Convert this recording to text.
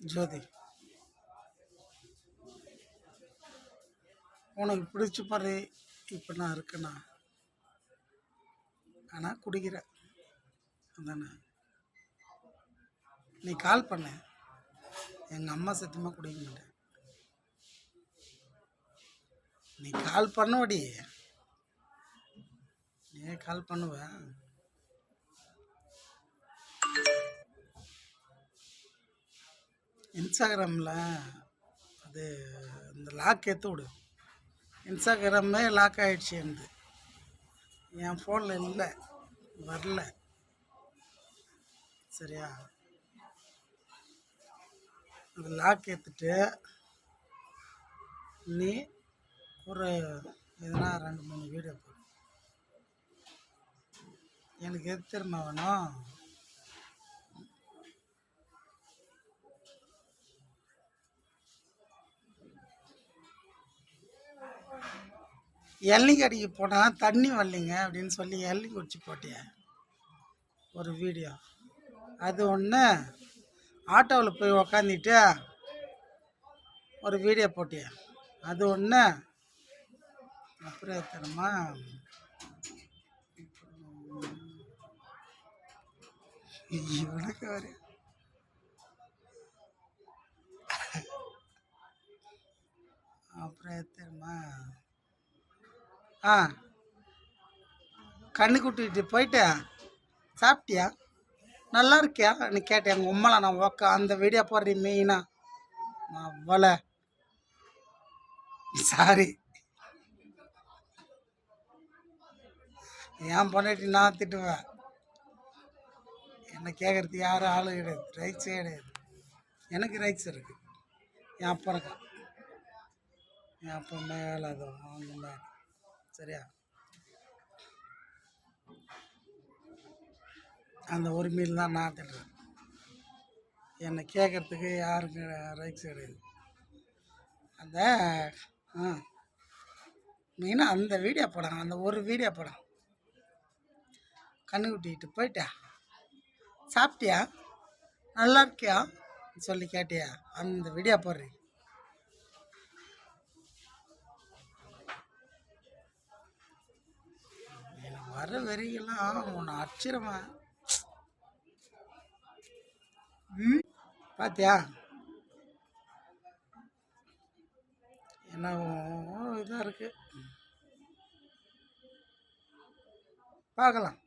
ஜோதி, உனக்கு பிடிச்ச மாதிரி இப்போ நான் இருக்கேண்ணா. ஆனால் குடிக்கிறேன் அதானே. நீ கால் பண்ண, எங்கள் அம்மா சத்தியமாக குடிக்க மாட்டேன். நீ கால் பண்ணுவடி, நீ கால் பண்ணுவ. இன்ஸ்டாகிராமில் அது இந்த லாக் ஏற்ற விடு. இன்ஸ்டாகிராமே லாக் ஆகிடுச்சு. என் ஃபோனில் இல்லை, வரல. சரியா, அது லாக் ஏற்றுட்டு நீ ஒரு எதனா 2-3 வீடியோ போடு. எனக்கு எது திரும்ப வேணும்? இளநீ கடைக்கு போனால் தண்ணி வரலைங்க அப்படின்னு சொல்லி இளநீ குடிச்சு போட்டிய ஒரு வீடியோ. அது ஒன்று ஆட்டோவில் போய் உக்காந்துட்டு ஒரு வீடியோ போட்டிய, அது ஒன்று. அப்புறம் எத்தனமா இவனுக்கு ஒரு அப்புறம் எத்தனமா கண்ணு கூட்டிகிட்டு போயிட்டு சாப்பிட்டியா, நல்லா இருக்கியா நீ கேட்டேன். எங்கள் உம்மலை நான் அந்த வீடியோ போடுறேன் மெயினாக. அவ்வளோ சாரி, ஏன் பொண்டாட்டி நான் திட்டுவேன். என்னை கேட்குறது யாரும் ஆளு கிடையாது, ரைட்ஸே கிடையாது. எனக்கு ரைட்ஸ் இருக்குது. என் அப்பா இருக்கான், என் அப்பா மேலே அது அவங்க மேலே. சரியா, அந்த உரிமையில் தான் நான் திட்டுறேன். என்னை கேட்குறதுக்கு யாருக்கு ரைட்ஸ் கிடையாது. அந்த மெயினாக அந்த வீடியோ படம், அந்த ஒரு வீடியோ படம் கண்ணு குட்டிக்கிட்டு போயிட்டா சாப்பிட்டியா, நல்லா இருக்கியா சொல்லி கேட்டியா, அந்த வீடியோ போடுறேன். எனக்கு வர வரிகள்லாம் உன்னை அச்சிரமா. பாத்தியா, என்ன இதாக இருக்குது. பார்க்கலாம்.